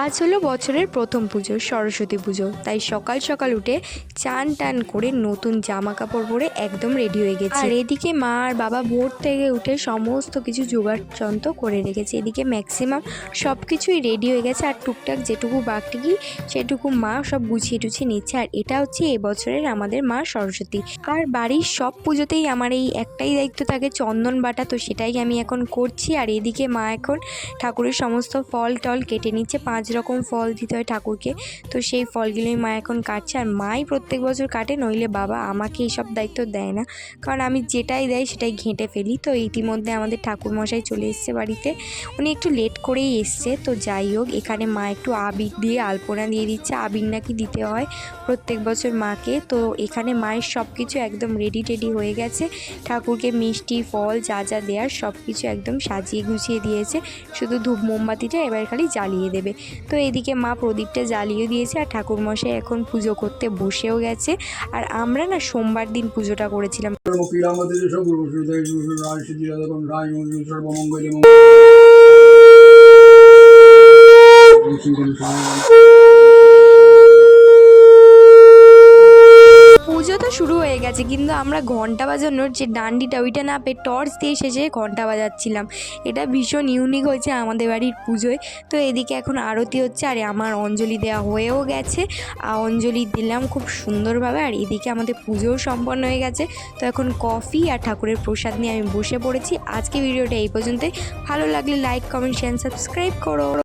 আজ হলো বছরের প্রথম পুজো, সরস্বতী পুজো। তাই সকাল সকাল উঠে চান টান করে নতুন জামা কাপড় পরে একদম রেডি হয়ে গেছে। আর এদিকে মা আর বাবা ভোর থেকে উঠে সমস্ত কিছু জোগাড় যন্ত্র করে রেখেছে। এদিকে ম্যাক্সিমাম সব কিছুই রেডি হয়ে গেছে, আর টুকটাক যেটুকু বাকি সেটুকু মা সব গুছিয়ে টুছিয়ে নিচ্ছে। আর এটা হচ্ছে এবছরের আমাদের মা সরস্বতী। আর বাড়ির সব পুজোতেই আমার এই একটাই দায়িত্ব থাকে, চন্দন বাটা, তো সেটাই আমি এখন করছি। আর এদিকে মা এখন ঠাকুরের সমস্ত ফল টল কেটে নিচ্ছে। 5 রকম ফল দিতে হয় ঠাকুরকে, তো সেই ফলগুলোই মা এখন কাটছে। আর মাই প্রত্যেক বছর কাটে, নইলে বাবা আমাকে এইসব দায়িত্ব দেয় না, কারণ আমি যেটাই দেয় সেটাই ঘেঁটে ফেলি। তো ইতিমধ্যে আমাদের ঠাকুরমশাই চলে এসছে বাড়িতে, উনি একটু লেট করেই এসছে। তো যাই হোক, এখানে মা একটু আবির দিয়ে আলপনা দিয়ে দিচ্ছে। আবির নাকি দিতে হয় প্রত্যেক বছর মাকে। তো এখানে মায়ের সব কিছু একদম রেডি টেডি হয়ে গেছে। ঠাকুরকে মিষ্টি ফল যা যা দেওয়ার সব কিছু একদম সাজিয়ে গুছিয়ে দিয়েছে, শুধু ধূপ মোমবাতিটা এবার খালি জ্বালিয়ে দেবে। তো এদিকে মা প্রদীপটা জ্বালিয়ে দিয়েছে, আর ঠাকুরমশাই এখন পুজো করতে বসেও গেছে। আর আমরা না সোমবার দিন পুজোটা করেছিলাম। পুজো তো শুরু হয়ে গেছে, কিন্তু আমরা ঘন্টা বাজানোর যে ডান্ডিটা ওইটা না পেয়ে টর্চ দিয়ে শেষে ঘন্টা বাজাচ্ছিলাম। এটা ভীষণ ইউনিক হয়েছে আমাদের বাড়ির পুজোয়। তো এদিকে এখন আরতি হচ্ছে, আর আমার অঞ্জলি দেওয়া হয়েও গেছে। আর অঞ্জলি দিলাম খুব সুন্দরভাবে। আর এদিকে আমাদের পুজোও সম্পন্ন হয়ে গেছে। তো এখন কফি আর ঠাকুরের প্রসাদ নিয়ে আমি বসে পড়েছি। আজকে ভিডিওটা এই পর্যন্তই। ভালো লাগলে লাইক, কমেন্ট, শেয়ার, সাবস্ক্রাইব করো।